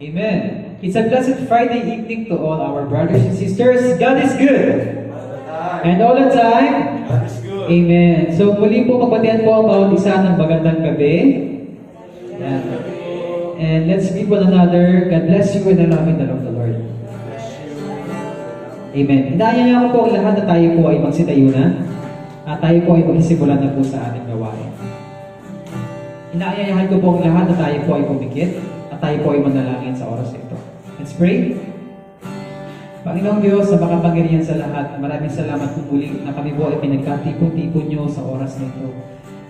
Amen. It's a blessed Friday evening to all our brothers and sisters. God is good. And all the time. God is good. Amen. So muli po magbatian po ang bawat isa ng magandang gabi. Yan. And let's greet one another. God bless you and I love you in the love of the Lord. Amen. Inaaya ko po ang lahat na tayo po ay magsitayo na. At tayo po ay magsisimulan na po sa ating gawain. Inaayahan ko po ang lahat na tayo po ay pumikit at tayo po ay manalangin sa oras ito. Let's pray. Panginoong Diyos, sa makapangyarihan sa lahat, maraming salamat po muli na kami po ay pinagkatipon-tipon nyo sa oras na ito.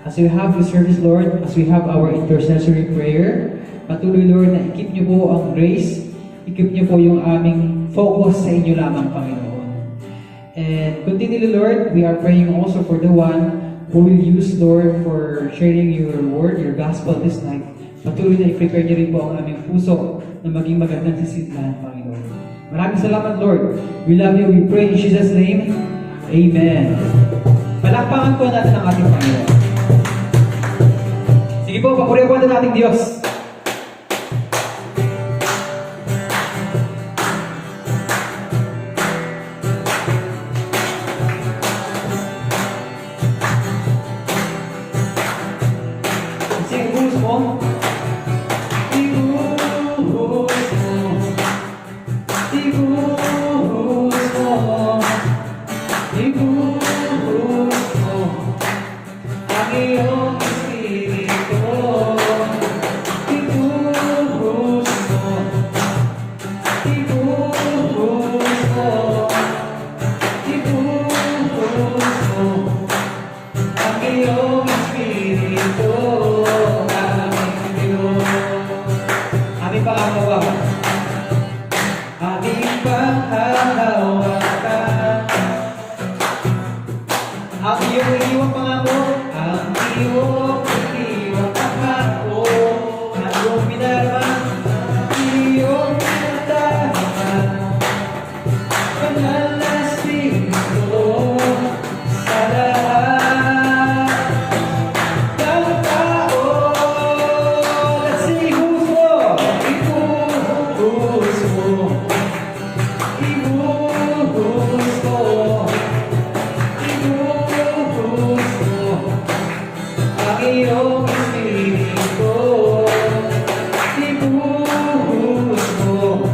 As we have the service, Lord, as we have our intercessory prayer, patuloy, Lord, na ikip nyo po ang grace, ikip nyo po yung aming focus sa inyo lamang, Panginoon. And continually, Lord, we are praying also for the one who will use, Lord, for sharing your word, your gospel this night. Patuloy na i-prepare nyo rin po ang aming puso na maging magandang sisidlan, Panginoon. Maraming salamat, Lord. We love you. We pray in Jesus' name. Amen. Palakpakan po natin ang ating Panginoon. Sige po, papurihan po natin ating Diyos. Sige, ibuhos mo. Aming panghahawakan. Aming panghahawakan. Ang iyong iniwang pangako. Ang iyong iniwang pangako. Ang iyong pinaraman. Ang iyong pinatahaman. Panalasin ko sa lahat ng tao. Let's sing, ibuhos mo. Ibuhos mo. Ibuhos mo. Ibuhos mo. Ang iyong espiritu. Ibuhos mo.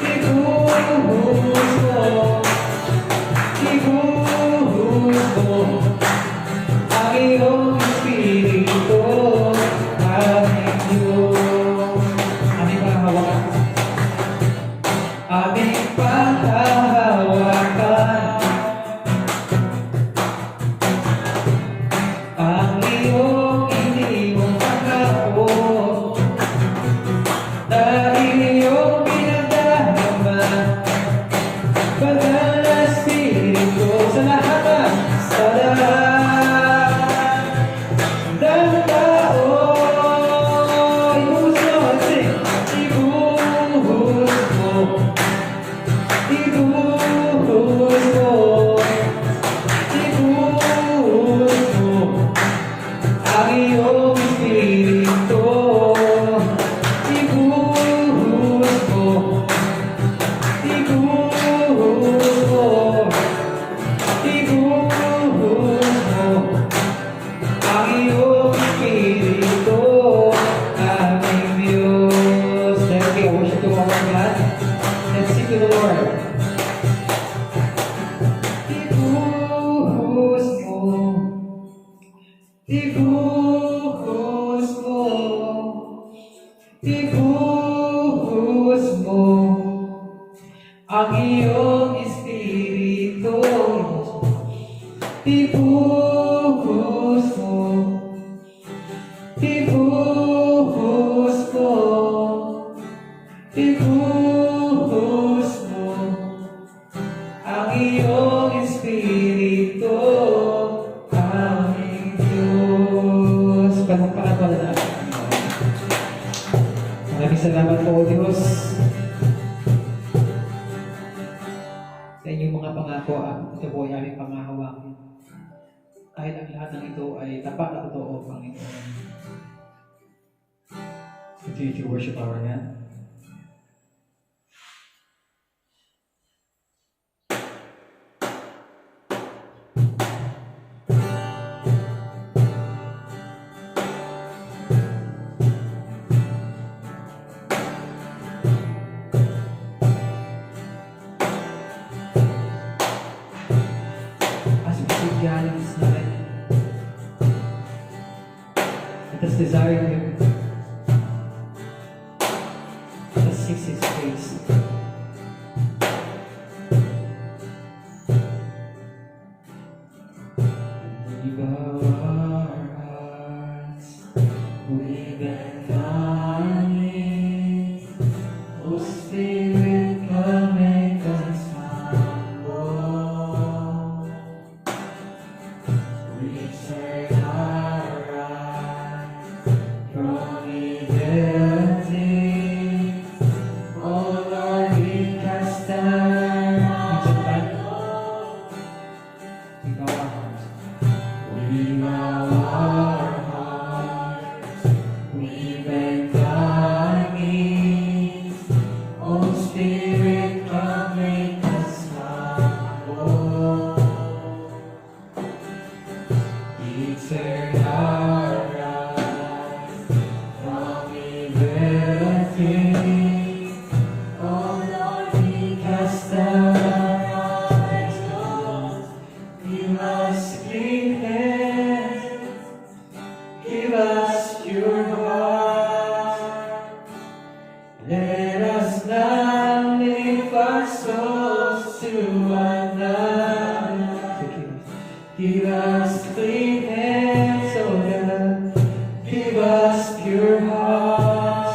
Ibuhos mo. Ibuhos mo. Ang iyong espiritu. Aming Diyos. Aming panghahawakan. Aming panghahawakan. Ang iyong iniwang pangako. Dahil iyong pinagdarama. Banal na Espiritu sa lahat ng tao. Ibuhos mo, sing. Ibuhos mo. Ibuhos mo. Ibuhos mo. Ang iyong espiritu. Ibuhos mo. Ibuhos mo. Ibuhos mo. Ang iyong espiritu. Aming Diyos. Let's be worship to our God. Let's sing to the Lord. Ibuhos mo. Ibuhos mo. Ibuhos mo. Ang iyong espiritu. Ibuhos mo. Ibuhos mo. Ibuhos mo. Ang iyong espiritu. Aming Diyos. Palakpakan po na natin. Maraming salamat po, Diyos, sa inyong mga pangako. Ito po ay aming panghahawakan. Kahit ang lahat ng ito ay tapat na totoo, Panginoon. Continue to worship our God. desire Him, that seeks His face. We bow our hearts, we bend our knees. Oh Spirit, come make us humble. We turn our eyes from evil things. Oh Lord, we cast down our we bow our hearts. We bow our hearts. We bend our knees. Oh Spirit, come make us humble. We turn our eyes from evil things. Oh Lord, we cast down our eyes. Give us clean hands. Give us pure hearts. Let us not lift our souls to another. Give us clean hands, oh God. Give us pure hearts.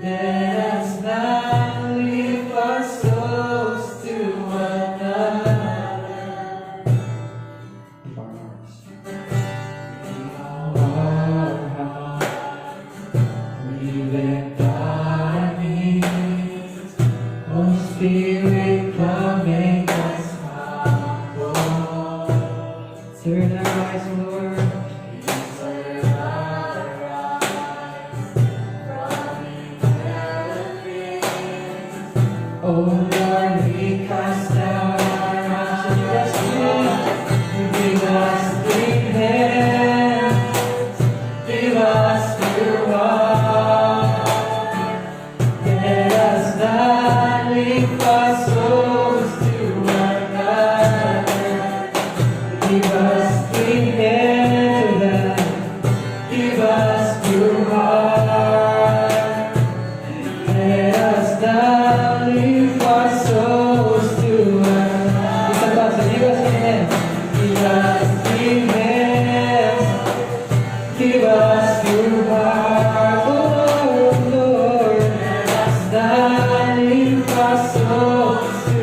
Let us not lift our souls to another. Give our hearts. Our hearts. We bend our knees. Oh Spirit, come make us humble. Turn our eyes, Lord. Turn our eyes from evil things. Oh Lord, we cast down our eyes and yes, Lord, give us clean hands, give us pure hearts. Let us not lift our souls to another. Give us clean hands, oh God. Give us pure hearts. Let us not lift our souls to another. Isa pa, so give us clean hands. Give us clean hands. Give us pure hearts, oh Lord. Let us not lift our souls to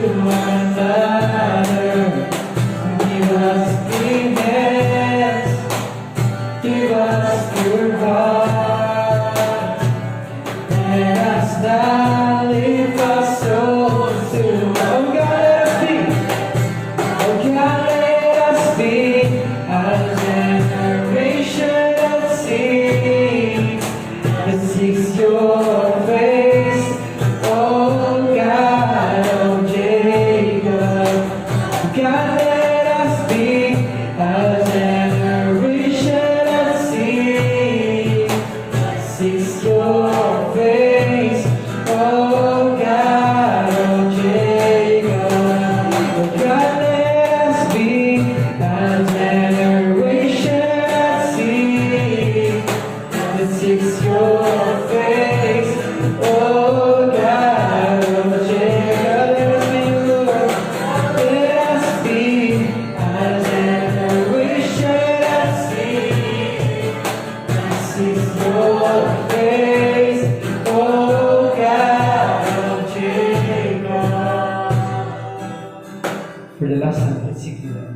another. Give us clean hands. Give us pure hearts. Let us not lift our souls to oh God, let us be. Oh God, let us be a generation that seeks your face. Oh God, oh Jacob. God, let us be a generation that seeks your face. Oh God, oh Jacob. Oh God, let us be a generation that seeks your face. Oh God, oh Jacob. Let us be, Lord. Let us be a generation that seeks your face. Oh God, oh Jacob. For the last time, let's sing together.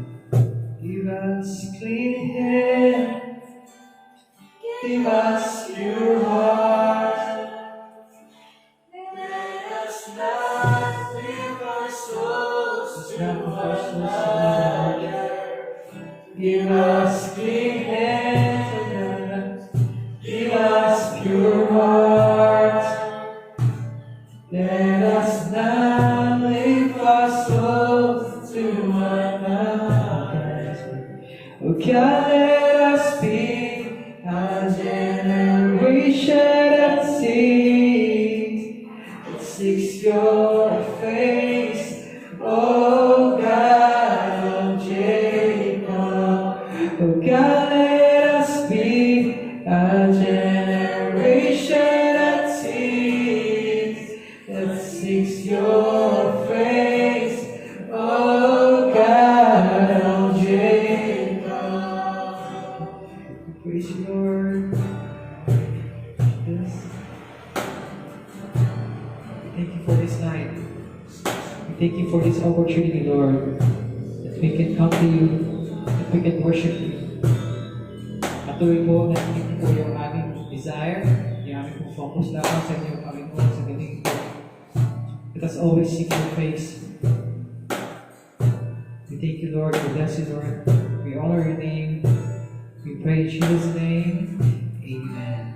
Give us clean hands. Give us pure hearts. Let us not lift our souls to another. Give us clean hands, oh God. Give us pure hearts. Let us not lift our souls to another. Oh God, let us be a generation that seeks your face. Oh God, oh Jacob. Oh God, let us be Thank you for this night. We thank you for this opportunity, Lord, that we can come to you, that we can worship you. Patuloy po na hindi po yung aming desire, yung aming po focus lamang sa inyo, Panginoon, sa galing po. Let us always seek your face. We thank you, Lord. We bless you, Lord. We honor your name. We pray in Jesus' name. Amen.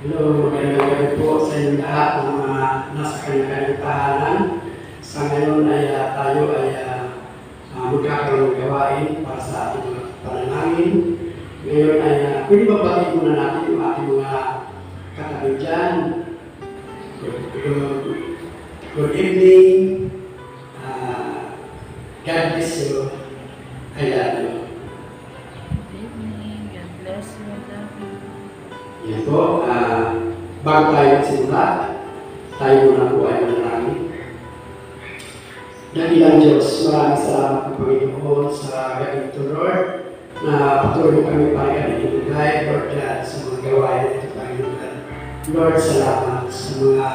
Hello, magandang gabi po sa inyo lahat ng mga nasa kanya-kanyang tahanan. Sa ngayon ay tayo ay magkakaroon ng gawain para sa ating mga panalangin. Ngayon ay pwede ba batiin muna natin yung ating mga katabi dyan. Good evening. God bless you. I love you. Good evening. God bless you. I love you. Yan po, bago tayo magsimula, tayo muna po ay manalangin. Dakilang Diyos, maraming salamat po Panginoon sa ganito, Lord, na patuloy kami pagkain inugay, Lord, sa mga gawain na ito, Panginoon. Lord, salamat sa mga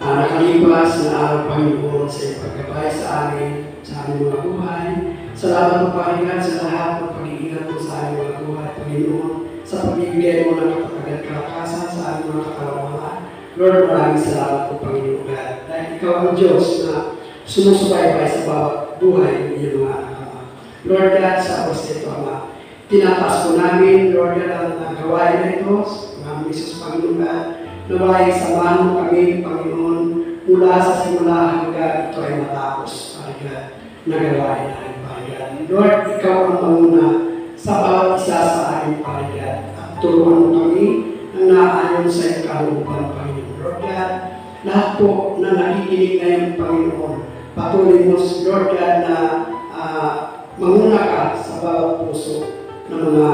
nakalipas na araw, Panginoon, sa iyong paggabay sa amin, sa aming mga buhay. Salamat po, Panginoon, sa lahat ng pag-iingat po sa aming mga buhay, Panginoon, sa pagbibigay mo ng kapagad kalakasan sa aming mga katawan. Lord, maraming salamat po, Panginoon God. Dahil ikaw ang Diyos na sumusubaybay sa bawat buhay ng iyong mga anak. Lord God, sa oras ito, Ama, tinataas po namin, Lord God, ang gawain na ito, Panginoon Jesus, Panginoon God, naway samahan mo kami, Panginoon, mula sa simula hanggang ito ay matapos, Panginoon, na gawain namin, Panginoon. Lord, ikaw ang manguna sa bawat isa sa aking Panginoon. At turuan mo kami na naayon sa iyong kalooban, Panginoon. Lord God, lahat po na nakikinig ngayon, Panginoon, patuloy mo, Lord God, na manguna ka sa bawat puso ng mga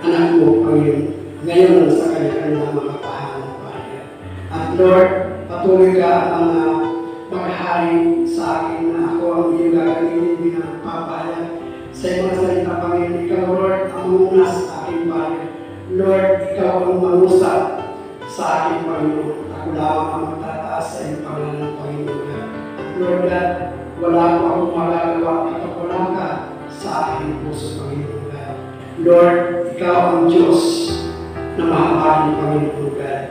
anak mo, Panginoon, ngayon sa kanya-kanya mga tahanan, Panginoon. At Lord, patuloy ka ang maghari sa akin na ako ang iyong gagawin bilang papayag sa mga salita, Panginoon. Ikaw, Lord, ang muna sa aking Panginoon. Lord, ikaw ang mangusap sa aking Panginoon. Ako lamang ang magtataas sa iyong pangalan, Panginoon. At Lord God, wala ko akong magagawa kapag wala ka sa aking puso, Panginoon. Lord, ikaw ang Diyos na mahabagin, Panginoon God.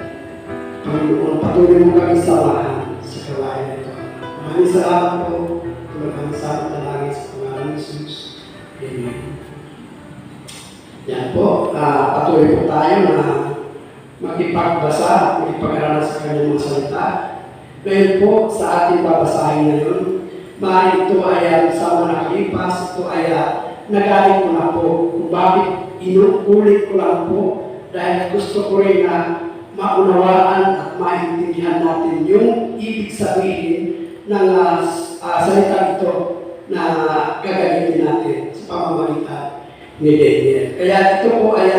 Panginoon, patuloy mo kami samahan sa gawain nito. Maraming salamat po. Maraming salamat na lagi sa pangalan ng Jesus. Amen. Yan po, patuloy po tayo na makipagbasa at makipag-aralan sa kanyang mga salita. Ngayon po, sa ating babasahin ngayon, maaaring ito ay sa mga nakalipas, ito ay nagaling ko na po kung bakit inuulit ko lang po dahil gusto ko rin na maunawaan at maintindihan natin yung ibig sabihin ng salita ito na gagamitin natin sa pamamagitan ni Daniel. Kaya ito po ay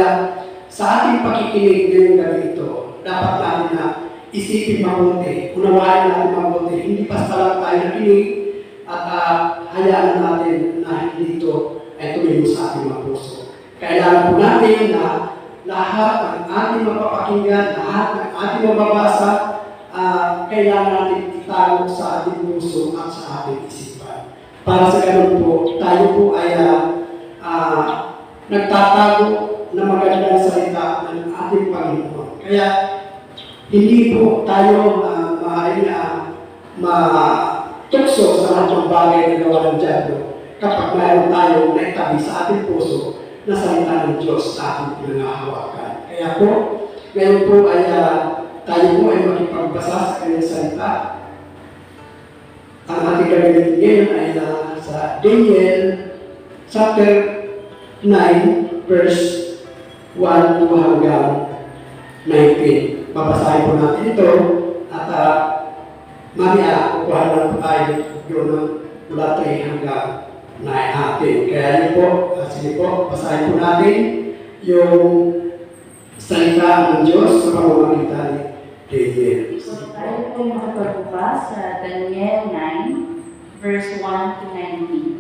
sa ating pakikinig ngayong gabi ito, dapat natin na isipin mabuti, unawain natin mabuti, hindi basta lang tayo nakinig at hayaan natin na hindi ito ay tumimo sa ating mga puso. Kailangan po natin na lahat ng ating mapapakinggan, lahat ng ating mababasa, kailangan natin itago sa ating puso at sa ating isipan. Para sa ganun po, tayo po ay nagtatago na magandang salita ng ating Panginoon. Kaya hindi po tayo matukso sa lahat ng bagay na gawa ng Diablo kapag mayroon tayong naitabi sa ating puso na salita ng Diyos sa ating pinangahawakan. Kaya po, ngayon po ay tayo po ay makipagbasa sa kanyang salita. Ang ating gagawin ngayon ay sa Daniel chapter 9, verse 1 to hanggang 19. Babasahin po natin ito at mamaya kukuha lang po tayo doon mula 3 hanggang na atin. Kaya yun po, sige po, basahin po natin yung salita ng Diyos sa pamamagitan ni Daniel. So tayo po makapagbukas sa Daniel 9, verse 1 to 19.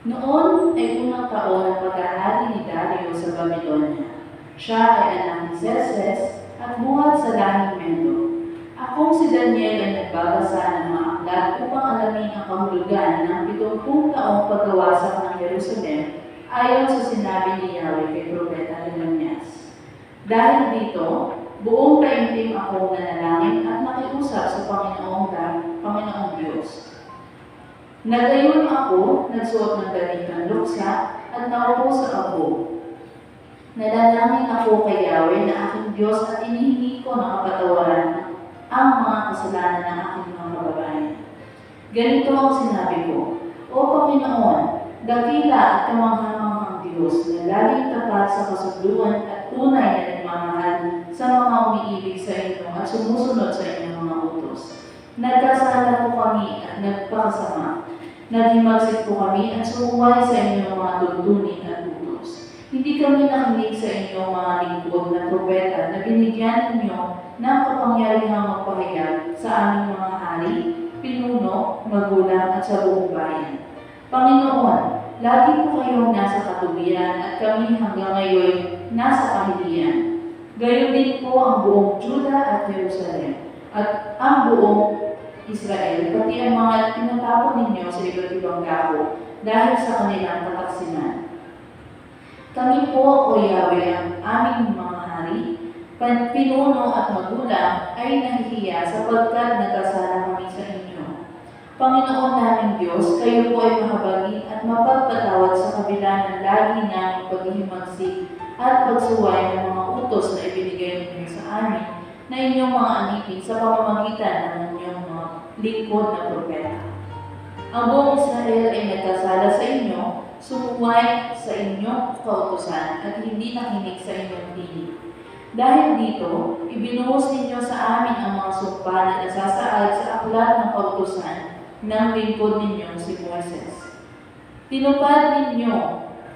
Noon ay unang taon ng pag-ahari ni Dario sa Babylonia. Siya ay anak ni Xerxes at buhat sa lahing Medo. Akong si Daniel ay nagbabasa ng mga aklat upang alamin ang kahulugan ng 70 taong pagkawasak ng Jerusalem ayon sa sinabi ni Yahweh kay Propeta Jeremias. Dahil dito, buong taimtim akong nanalangin at nakiusap sa Panginoong Diyos. Nagayon ako, nagsuot ng damit ng luksa at naupo sa abo. Nanalangin ako kay Yahweh na aking Diyos at inihingi ko na kapatawaran ang mga kasalanan ng aking mga kababayan. Ganito ang sinabi ko, O Panginoon, dakila at kamanghamanghang Diyos na laging tapat sa kasunduan at tunay na nagmamahal sa mga umiibig sa inyo at sumusunod sa inyong mga utos. Nagkasala po kami at nagpakasama. Naghimagsik po kami at sumuway sa inyong mga tuntunin at utos. Hindi kami nakinig sa inyong mga lingkod na propeta na binigyan ninyo ng kapangyarihang magpahayag sa aming mga hari, pinuno, magulang at sa buong bayan. Panginoon, lagi po kayong nasa katuwiran at kami hanggang ngayon nasa kahilian. Gayon din po ang buong Juda at Jerusalem at ang buong Israel, pati ang mga tinatapon ninyo sa iba't ibang dako dahil sa kanilang kataksinan. Kami po, O Yahweh, ang aming mga hari, pinuno at magulang ay nahihiya sapagkat nagkasala kami sa inyo. Panginoon naming Diyos, kayo po ay mahabagin at mapagpatawad sa kabila ng lagi naming paghihimagsik at pagsuway ng mga utos na ibinigay ninyo sa amin na inyong mga alipin sa pamamagitan ng inyong mga lingkod na propeta. Ang buong Israel ay nagkasala sa inyo, sumuway sa inyong kautusan at hindi nakinig sa inyong tinig. Dahil dito, ibinuhos ninyo sa amin ang mga sumpa na nasasaad sa aklat ng kautusan ng lingkod ninyong si Moises. Tinupad ninyo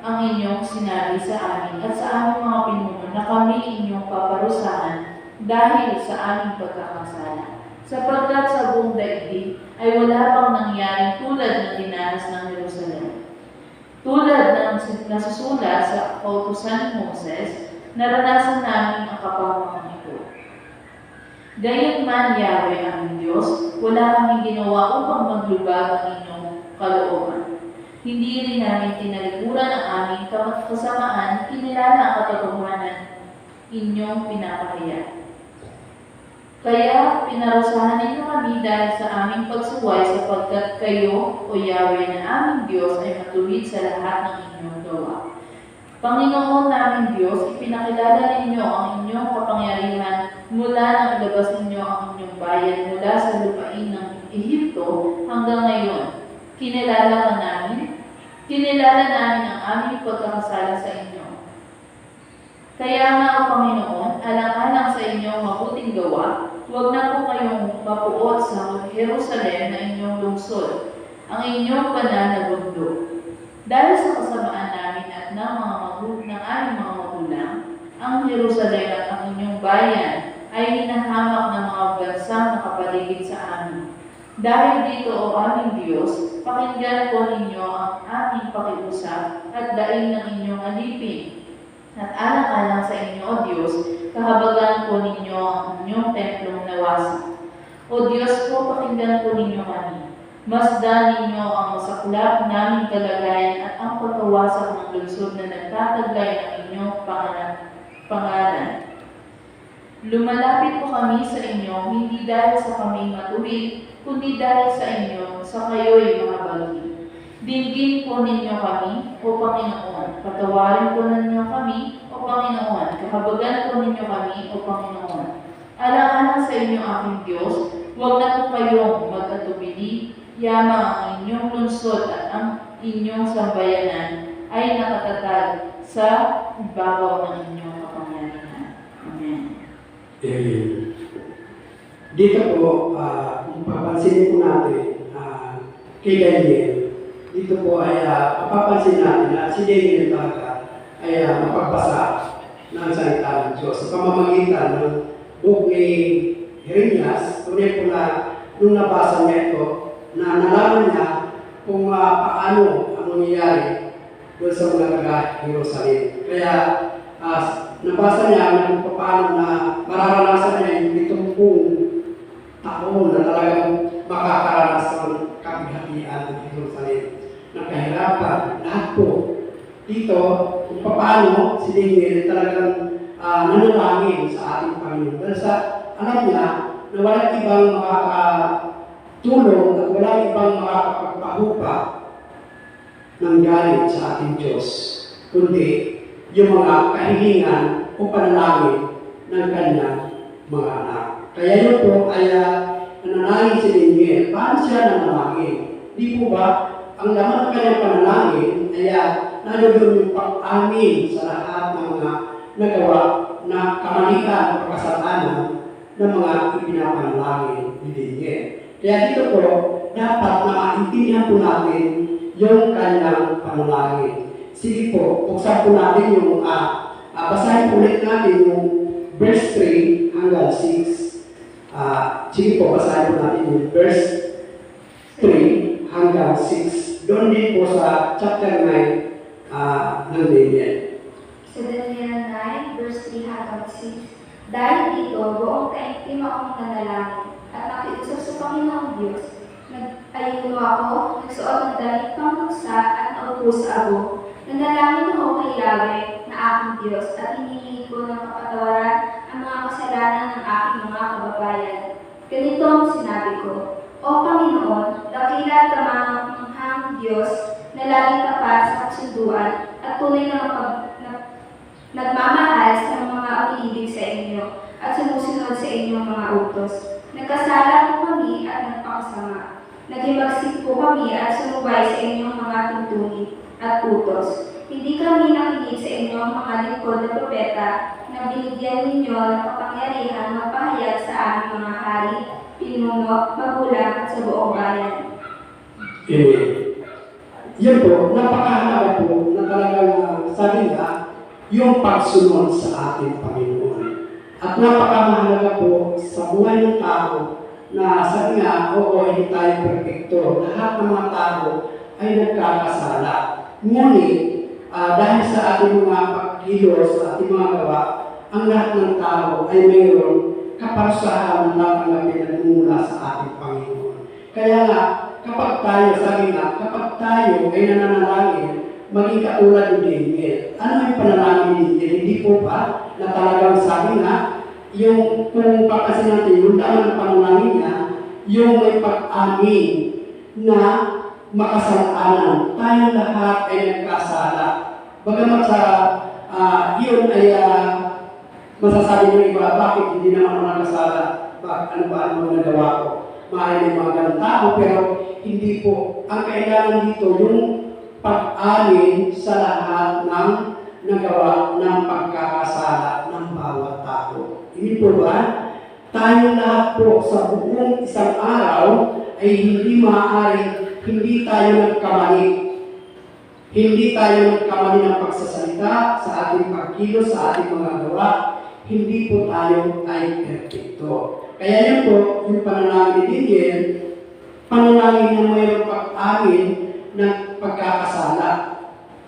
ang inyong sinabi sa amin at sa aming mga pinuno na kami inyong paparusahan dahil sa aming pagkakasala. Sapagkat sa buong daigdig ay wala pang nangyaring tulad ng dinanas ng Jerusalem. Tulad ng nasusulat sa kautusan ni Moses, naranasan namin ang kapahamakan ito. Gayunman, Yahweh aming Diyos, wala kaming ginawa upang maglubag ang inyong kalooban. Hindi rin namin tinalikuran ang aming kasamaan, kinilala ang katotohanan inyong pinapahayag. Kaya pinarusahan ninyo kami dahil sa aming pagsuway sapagkat kayo, O Yahweh na aming Diyos, ay matuwid sa lahat ng inyong gawa. Panginoon naming Diyos, ipinakilala ninyo ang inyong kapangyarihan mula nang ilabas ninyo ang inyong bayan mula sa lupain ng Ehipto hanggang ngayon. Kinilala namin ang aming pagkakasala sa inyo. Kaya nga, O Panginoon, alang-alang sa inyong mabuting gawa, huwag na po kayong mapuot sa Jerusalem na inyong lungsod, ang inyong banal na bundok. Dahil sa kasamaan namin at ng aming mga magulang, ang Jerusalem at ang inyong bayan ay hinahamak ng mga bansang nakapaligid sa amin. Dahil dito, O aming Diyos, pakinggan po ninyo ang aming pakiusap at daing ng inyong alipin. At alang-alang sa inyo, O Diyos, kahabagan po ninyo ang inyong templong nawasak. O Diyos ko, pakinggan po ninyo kami. Masdan ninyo ang masaklap naming kalagayan at ang pagkawasak ng lungsod na nagtataglay ng inyong pangalan. Lumalapit po kami sa inyo, hindi dahil sa kami matuwid, kundi dahil sa inyo, sa kayo'y mga bagi. Dinggin po ninyo kami, O Panginoon. Patawarin po ninyo kami, O Panginoon. Kahabagan po ninyo kami, O Panginoon. Alang-alang sa inyo, aking Diyos, huwag na po kayong mag-atubili, yamang ang inyong lungsod at ang inyong sambayanan ay nakatatag sa ibabaw ng inyong kapangyarihan. Amen. Amen. Dito po, kung papansinin po natin, kay Daniel, dito po ay mapapansin natin na si Daniel talaga ay mapagbasa ng salita ng Diyos sa pamamagitan ng book ni Jeremias. Tunay po na nung nabasa niya ito, na nalaman niya kung paano ang nangyayari doon sa mga taga-Jerusalem. Kaya nabasa niya na kung paano na mararanasan niya yung 70 taon na talagang makakaranas ng kapighatian ng Jerusalem. Ng kahirapan, lahat po. Dito, kung paano si Daniel talagang nanalangin sa ating Panginoon. Dahil sa alam niya na walang ibang makakatulong at walang ibang makakapagpahupa ng galit sa ating Diyos, kundi yung mga kahilingan o panalangin ng kanyang mga anak. Kaya yun po ay nanalangin si Daniel. Paano siya nanalangin? Di po ba ang laman ng kanyang panalangin ay nanodoon yung pag-amin sa lahat ng mga nagawa na kamalian o kasalanan ng mga ipinapanalangin ni Daniel. Kaya dito po, dapat na maintindihan po natin yung kanyang panalangin. Sige po, buksan po natin yung, basahin ulit natin yung verse 3 hanggang 6. Sige po, basahin po natin yung verse 3 hanggang 6. Doon din po sa chapter 9 ng Daniel. Sa Daniel 9, verse 3 hanggang 6. Dahil dito, buong taimtim akong nanalangin at nakiusap sa Panginoong Diyos. Nag-ayuno ako, nagsuot ng damit pang pusa at naupo sa abo. Nanalangin ako kay Yahweh na aking Diyos at hinihingi ko ng kapatawaran ang mga kasalanan ng aking mga kababayan. Ganito ang sinabi ko, O Panginoon, dakila at kamanghang Diyos na laging tapat sa kasunduan at tunay na nagmamahal sa mga umiibig sa inyo at sumusunod sa inyong mga utos. Nagkasala po kami at nagpakasama. Naghimagsik po kami at sumubay sa inyong mga tuntunin at utos. Hindi kami nakinig sa inyong mga lingkod na propeta na binigyan ninyo ng kapangyarihan magpahayag sa aming mga hari, pinuno, magulang at sa buong bayan. Amen. Yan po, napakahalaga po na talagang sabi nga, yung pagsunod sa ating Panginoon. At napakamahalaga po sa buhay ng tao na sabi nga, oo, hindi tayo perfecto. Lahat ng mga tao ay nagkakasala. Ngunit, dahil sa ating mga pagkilos, sa ating mga gawa, ang lahat ng tao ay mayroon kaparusahan na natanggapin na mula sa ating Panginoon. Kaya nga, kapag tayo, sabi nga, kapag tayo ay nananalangin, maging katulad ni Daniel. Ano yung panalangin ni Daniel? Hindi po ba na talagang sabi nga, yung kung pagkasin natin, yung daan ng panalangin niya, yung may pag-amin na makasalanan. Tayo lahat ay nagkasala. Bagamat sa yun ay masasabi ng iba, bakit hindi naman ako nagkasala? Ano ba ang mga nagawa ko? Maaaring may mga ganang tao, pero hindi po. Ang kailangan dito, yung pag-amin sa lahat ng nagawa ng pagkakasala ng bawat tao. Hindi po ba? Tayo lahat po sa buong isang araw ay hindi maaaring hindi tayo nagkamali. Hindi tayo nagkamali ng pagsasalita sa ating pagkilos, sa ating mga gawa. Hindi po tayo ay perfecto. Kaya yun po, yung panalangin ni Daniel, panalangin na mayroong pag-amin ng pagkakasala.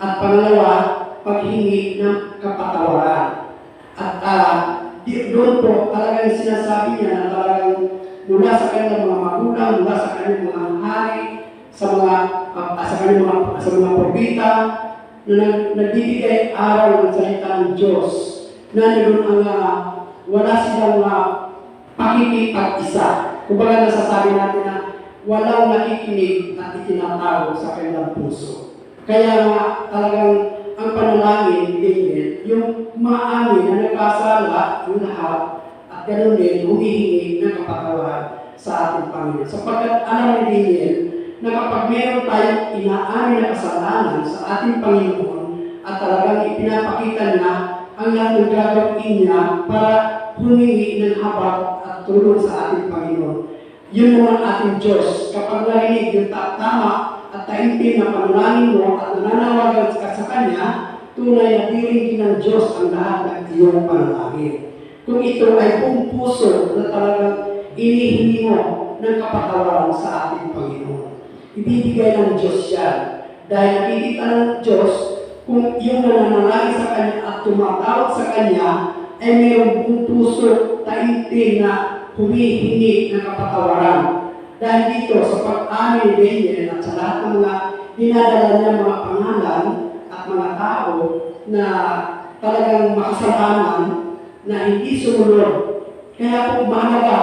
At pangalawa, paghingi ng kapatawaran. At doon po, talagang sinasabi niya na talagang mula sa kanilang mga magulang, mula sa kanilang mga hari, sa mga propeta, na nagbibigay araw ng salita ng Diyos, na naroon ang wala silang pakikipag-isa. Kumbaga nasasabi natin na walang nakikinig at itinatawag sa kanilang puso. Kaya nga talagang ang panalangin ni Daniel, yung maamin na nagkasala yung lahat at ganoon din humihingi ng kapatawaran sa ating Panginoon. Sapagkat alam ni Daniel na kapag meron tayong inaamin na kasalanan sa ating Panginoon at talagang ipinapakita na ang lahat ng gagawin niya para humingi ng habag at tulong sa ating Panginoon. Yun naman ating Diyos, kapag narinig yung tama at taimtim na panalangin mo at nananawagan ka sa Kanya, tunay na diringgin ng Diyos ang lahat ng iyong panalangin. Kung ito ay buong puso na talagang inihingi mo ng kapatawaran sa ating Panginoon, ibibigay ng Diyos yan. Dahil nakikita ng Diyos kung yung nananalangin sa Kanya at tumatawag sa Kanya ay mayroong buong puso, taimtim na humihingi ng kapatawaran. Dahil dito sa pag-amin ni Daniel at sa lahat ng mga dinadala niya mga pangalan at mga tao na talagang makasalanan na hindi sumunod. Kaya po mahalaga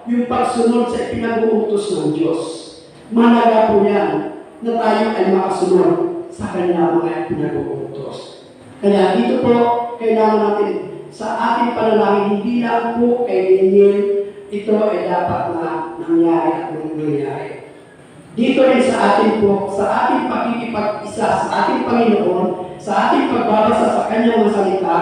yung pagsunod sa ipinag-uutos ng Diyos. Mahalaga po yan na tayo ay makasunod sa Kanya mga ipinag-uutos. Kaya dito po, kailangan natin sa ating panalangin, hindi lang po kay Daniel, ito ay dapat na nangyari at nangyari. Dito rin sa atin po, sa ating pakikipag-isa sa ating Panginoon, sa ating pagbabasa sa Kanyang mga salita,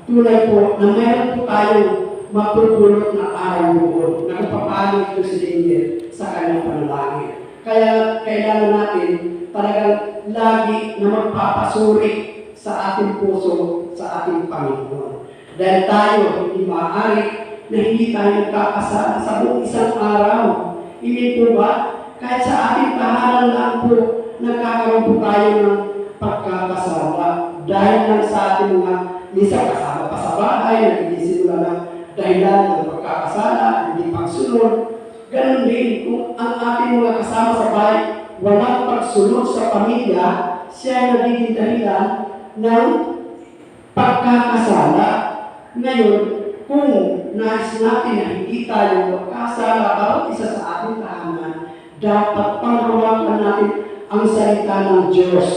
tunay po na meron po tayong mapupulot na aral doon na kung paano ito si Daniel sa kanyang panalangin. Kaya kailangan natin talagang lagi na magpapasuri sa ating puso, sa ating Panginoon. Dahil tayo hindi maaari na hindi tayo nagkakasala sa buong isang araw. Hindi po ba? Kahit sa ating tahanan lang po, nagkakaroon po tayo ng pagkakasala. Dahil lang sa ating mga minsan kasama pa sa bahay, nagsisimula ng dahilan ng pagkakasala, hindi pagsunod. Ganon din, kung ang ating mga kasama sa bahay, walang pagsunod sa pamilya, siya ay nagiging dahilan ng pagkakasala. Ngayon, kung nais natin na hindi tayo magkasala bawat isa sa ating tahanan, dapat panghawakan natin ang salita ng Diyos.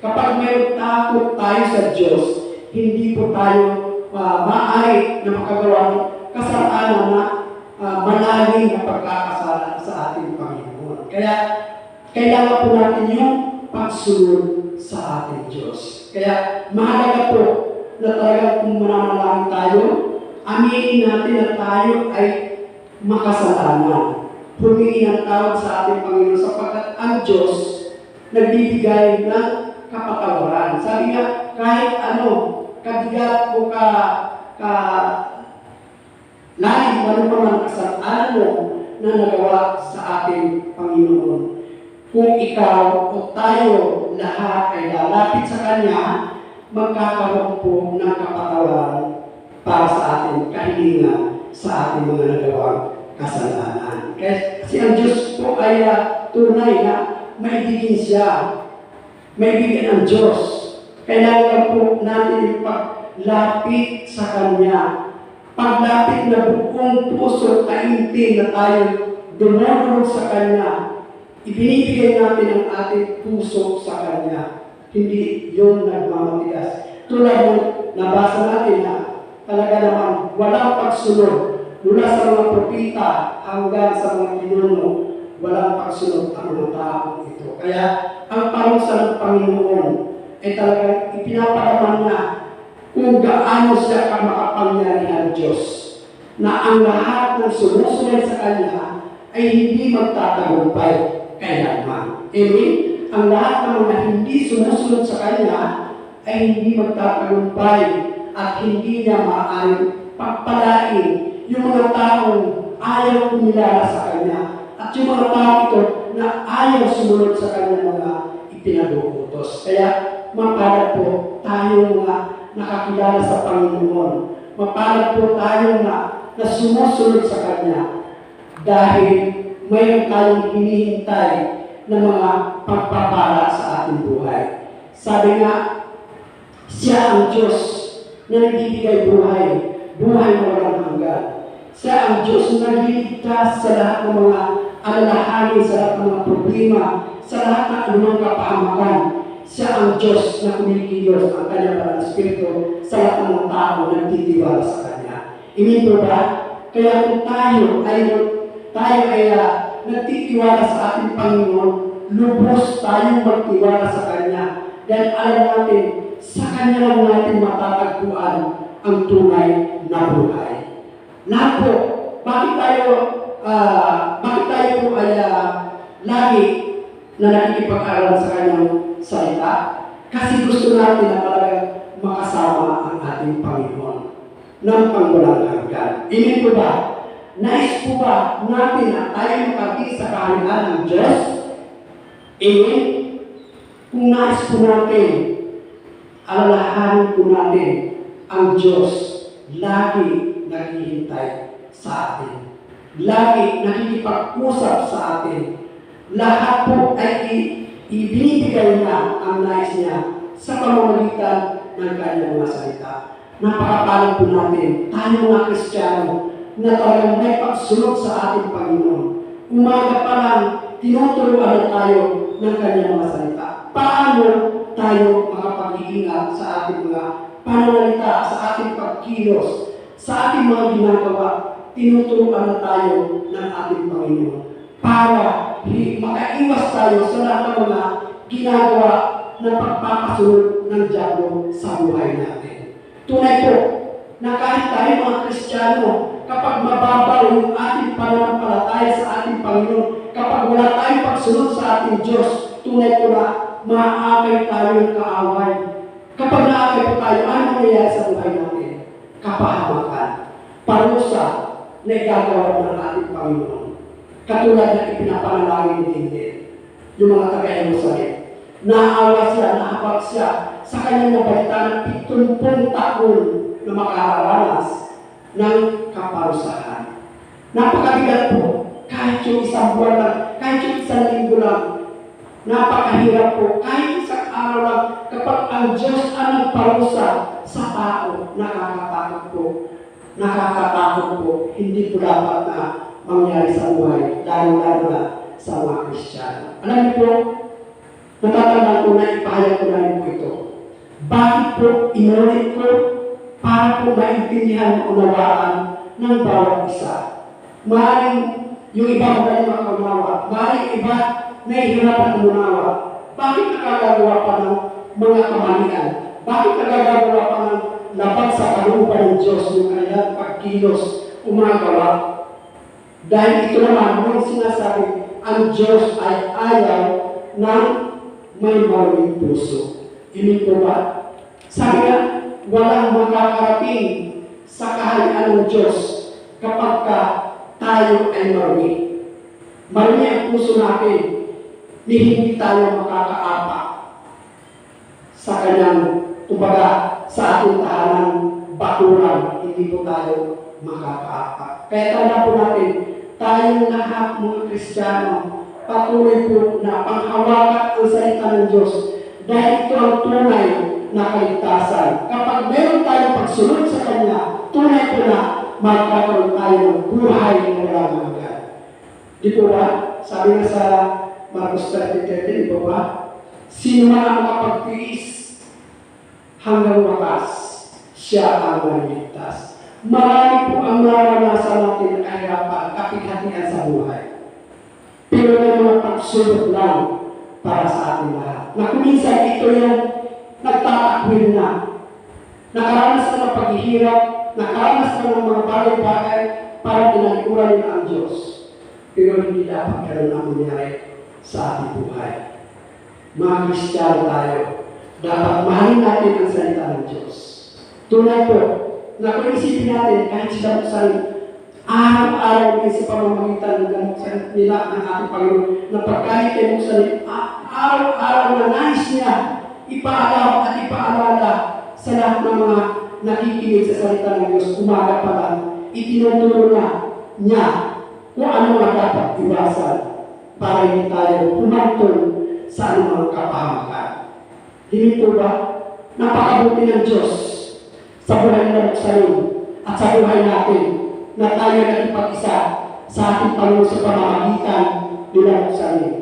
Kapag may takot tayo sa Diyos, hindi po tayo maaari na makagawa ng kasalanan na malalim na pagkakasala sa ating Panginoon. Kaya, kailangan po natin yung pagsunod sa ating Diyos. Kaya, mahalaga po na talagang kung mananalangin tayo, aminin natin na tayo ay makasalanan. Humingi ng tawad sa ating Panginoon sapagkat ang Diyos nagbibigay ng kapatawaran. Sabi nga, kahit ano, kabigat o lalim ano pa man kasalanan mo na nagawa sa ating Panginoon. Kung ikaw o tayo lahat ay lalapit sa Kanya, magkakaroon po ng kapatawaran para sa ating kahilingan sa ating mga nagawang kasalanan. Kasi ang Diyos po ay tunay na maibigin siya. Maibigin ang Diyos. Kailangan po natin paglapit sa Kanya. Paglapit na buong puso, taimtim na tayo dumulog sa Kanya. Ibinibigay natin ang ating puso sa Kanya. Hindi yun nagmamatigas. Tulad ng nabasa natin na talaga naman walang pagsunod mula sa mga propita hanggang sa mga pinuno, walang pagsunod ang mga tao ito. Kaya ang parusa ng Panginoon ay talagang ipinapalaman na kung gaano siya kamakapangyarihan Diyos na ang lahat ng sumusunod sa Kanya ay hindi magtatagumpay kailanman. Amen? Ang lahat ng mga hindi sumusunod sa Kanya ay hindi magtatagumpay at hindi niya maaaring pagpalain yung mga taong ayaw kumilala sa Kanya at yung mga tao ito na ayaw sumunod sa Kanya mga ipinag-uutos. Kaya mapalad po tayong mga nakakilala sa Panginoon. Mapalad po tayong na sumusunod sa Kanya dahil mayroon tayong hinihintay na mga pagpapala sa ating buhay. Sabi nga, siya ang Diyos na nagbibigay buhay, buhay na walang hanggan. Siya ang Diyos na nagliligtas sa lahat ng mga alalahanin, sa lahat ng mga problema, sa lahat ng anumang kapahamakan. Siya ang Diyos na kumikilos ang Kanyang Banal na Espiritu sa lahat ng mga tao na nagtitiwala sa Kanya. Amen po ba? Kaya kung tayo ay nagtitiwala sa ating Panginoon, lubos tayong magtiwala sa Kanya. Dahil alam natin, sa Kanya lang natin matatagpuan ang tunay na buhay. Lahat po, bakit tayo po ay lagi na nakikipag-aral sa kanyang salita? Kasi gusto natin na talagang makasama ang ating Panginoon ng pangwalang hanggan. Amen po ba? Nais po ba natin na tayo makaging sa kaharian ng Diyos? Amen? Kung nais po natin, alalahanin po natin ang Diyos lagi naghihintay sa atin. Lagi nakikipag-usap sa atin. Lahat po ay ibinibigay na ang nais niya sa pamamagitan ng kanyang mga salita. Napakapalad po natin, tayo mga Kristiyano, na talagang may pagsunod sa ating Panginoon. Umaga pa lang, tinuturuan na tayo ng kanyang mga salita. Paano tayo makapag-iingat sa ating mga pananalita, sa ating pagkilos, sa ating mga ginagawa? Tinuturuan na tayo ng ating Panginoon para makaiwas tayo sa lahat ng mga ginagawa na pagpapasunod ng diablo sa buhay natin. Tunay po na kahit tayo mga Kristiyano, kapag mababaw yung ating pananampalataya sa ating Panginoon, kapag wala tayong pagsunod sa ating Diyos, tunay po na maaakay tayo ng kaaway. Kapag naakay po tayo, ano nangyayari sa buhay natin? Kapahamakan, parusa na igagawa ng ating Panginoon. Katulad na ipinapanalangin din yung mga taga-Jerusalem. Naawa siya, nahabag siya sa kanyang nabalitaan ng 70 taon na makaharanas ng kaparusahan. Napakabigat po, kahit yung isang buwan lang, kahit yung isang linggo lang, napakahirap po, kahit isang araw lang, kapag ang Diyos ang nagparusa sa tao, nakakatakot po. Nakakatakot po, hindi po dapat na mangyari sa buhay, lalo-lalo na sa mga Kristiyano. Alam niyo po, natatandaan ko na ipahayag ko na rin po ito. Bakit po inulit ko para po maintindihan at unawaan ng bawat isa? Maaaring yung iba magaling makaunawa, maaaring iba nahihirapan umunawa. Bakit nakagagawa pa ng mga kamalian? Bakit nakagagawa pa ng labag sa kalooban ng Diyos yung kanilang pagkilos umagawa? Dahil ito naman, yung sinasabi, ang Diyos ay ayaw ng may maraming puso. Hindi po ba? Sabi nga, walang makakarating sa kaharian ng Diyos kapag tayo ay marami. Marami ang puso natin, hindi tayo makakaapa sa kanyang, kumbaga, sa ating tahanang bakuran, hindi po tayo makakaapa. Kaya tanda po natin, tayong lahat mga Kristiyano, patuloy po na panghawakan ang salita ng Diyos dahil ito ang tunay na kaligtasan. Kapag meron tayong pagsunod sa Kanya, tunay po na magkakaroon tayo ng buhay na walang hanggan. Di po ba? Sabi nga sa Marcos 30:30, di po ba? Sino man ang makapagtiis hanggang wakas, siya ang maliligtas. Marami po ang maranasan natin ng kahirapan, kapighatian sa buhay. Pero may mga pagsunod lang para sa ating lahat. Na kuminsan ito yung nagtatakwil na. Nakaranas na ng paghihirap, nakaranas na ng mga bagay-bagay para tinalikuran na ang Diyos. Pero hindi dapat ganun ang mangyari sa ating buhay. Mga Kristiyano tayo, dapat mahalin natin ang salita ng Diyos. Tunay po, na kung isipin natin, kahit sila sa araw-araw din sa pamamagitan ng gamuksan nila ng ating Panginoon, na pagkahit ay buksan araw-araw na nais niya ipaalam at ipaalala sa lahat ng mga nakikinig sa salita ng Diyos, umaga pa lang, itinuturo na niya kung ano ang dapat iwasan para hindi tayo humantong sa anumang kapahamakan. Hindi po ba? Napakabuti ng Diyos sa buhay ng Jerusalem at sa buhay natin na tayo nagpag-isa sa ating Panginoon sa pamamagitan ng Jerusalem.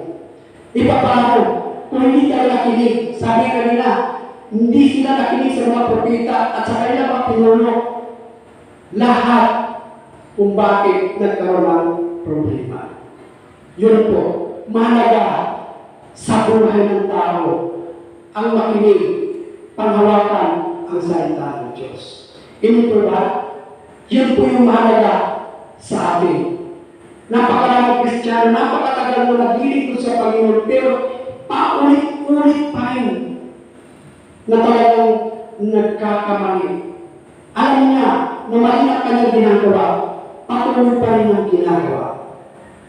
Ipapaano kung hindi tayo nakinig? Sabi kanila, hindi sila nakinig sa mga propeta at sa kanilang mga pinuno. Lahat kung bakit nagkaroon ng problema. Yun po, mahalaga sa buhay ng tao ang makinig, panghawakan ang salita ng Diyos. Hindi po ba? Yun po yung mahalaga sa atin. Napakaraming Kristiyano, napakatagal na naglilingkod sa Panginoon, pero paulit-ulit pa rin na talagang nagkakamali. Alam niya na mali na kanyang ginagawa, patuloy pa rin ang ginagawa.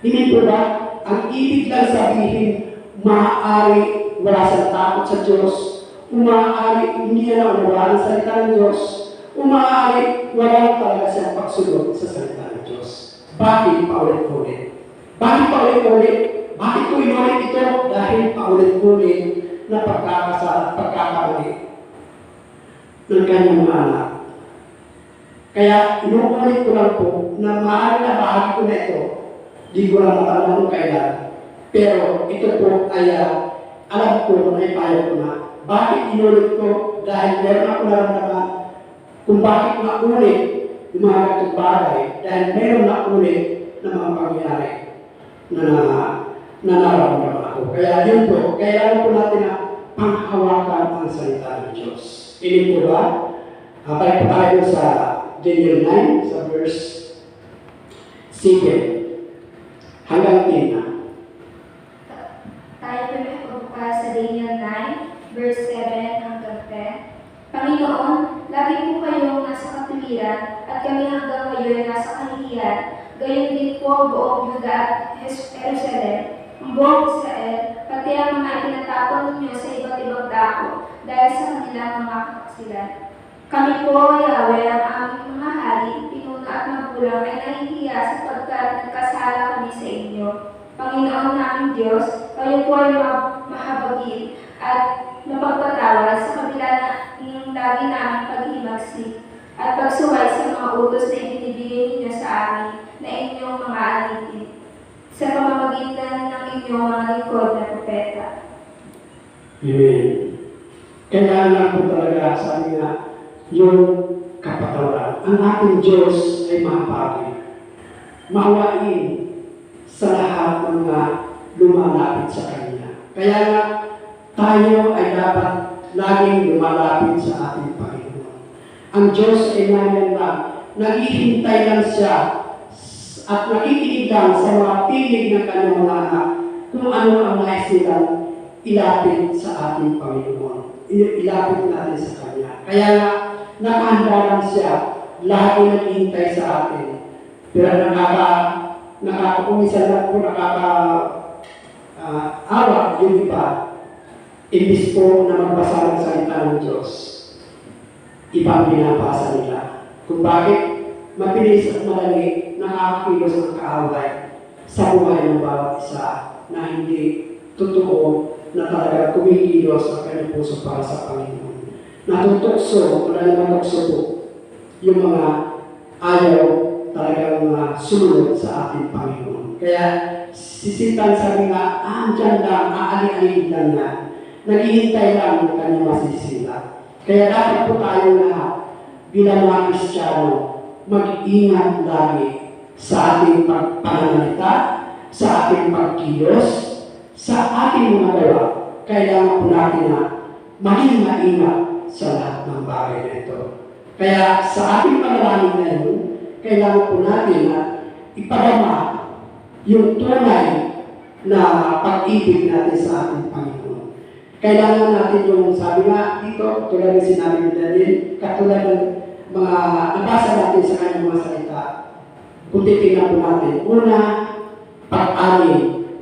Hindi po ba? Ang ibig lang sabihin, maaari wala siyang takot sa Diyos, maaari hindi niya naunawaan ang salita ng Diyos, maaari wala talaga siyang pagsunod sa salita ng Diyos. Bakit paulit-ulit? Bakit paulit-ulit? Bakit ko inulit ito? Dahil paulit-ulit na pagkakamali ng kanyang mga anak. Kaya inuulit ko lang po na maaari na bahagi ko na ito. Di ko lang matanda kung kailan. Pero ito po ay alam ko na ipayag ko na. Bakit inulit ko? Dahil meron ako naramdaman kung bakit naulit yung mga ganitong bagay. Dahil meron naulit na mga pangyayari na nararamdaman ako. Kaya yun po, kailangan po natin na panghawakan ang salita ng Diyos. Ini po ba? Balik po tayo sa Daniel 9, sa verse 7 hanggang 10 na. Tayo po may pagbukas sa Daniel 9, verse 7 hanggang 10. Panginoon, lagi po kayong nasa katuwiran at kami hanggang ngayon ay nasa kahihiyan. Gayon din po ang buong Juda at Jerusalem, ang buong Israel, pati ang mga itinatapon ninyo sa iba't ibang dako dahil sa kanilang mga kaksilan. Kami po, Yahweh, ang aming mga hari, pinuno at magulang ay nahihiya sapagkat nagkasala kami sa inyo. Panginoon naming Diyos, kayo po ay mahabagin at mapagpatawad sa kabila ng lagi naming paghimagsik at pagsuway sa mga utos na ibinibigay ninyo sa amin na inyong mga alitin sa pamamagitan ng inyong mga lingkod na propeta. Amen. Kailangan lang po talaga sabi nga yung kapatawaran. Ang ating Diyos ay mahabagin, maawain sa lahat ng mga lumalapit sa Kanya. Kaya nga, tayo ay dapat laging lumalapit sa ating Panginoon. Ang Diyos ay naman lang, naghihintay lang siya at nakikinig lang sa mga tinig ng kanyang mga anak kung ano ang nais nilang ilapit sa ating Panginoon. Ilapit natin sa Kanya. Kaya nga, nakahanda lang siya, lagi naghihintay sa atin. Pero nakakakumisan lang po, awa yung iba. Imbis po na magbasa ng salita ng Diyos, ibang binabasa nila. Kung bakit mabilis at madali nakakakilos ang kaaway sa buhay ng bawat isa na hindi totoo na talaga kumikilos ang kanyang puso para sa Panginoon. Natutokso, wala naman tukso po, yung mga ayaw talagang sumunod sa ating Panginoon. Kaya sisitan sabi nga, andyan lang, aali-alig lang yan. Naghihintay lang ng kanyang masisila. Kaya dapat po tayo lahat bilang mga Kristiyano, mag-ingat lagi sa ating pananalita, sa ating pagkilos, sa ating mga gawa. Kailangan po natin na maging maingat sa lahat ng bagay na ito. Kaya sa ating panalangin ngayon, kailangan po natin na ipadama yung tunay na pag-ibig natin sa ating Panginoon. Kailangan natin yung sabi nga dito, tulad ng sinabi ni Daniel, katulad ng mga nabasa natin sa kanyang mga salita. Kung titingnan po natin, una, pag-amin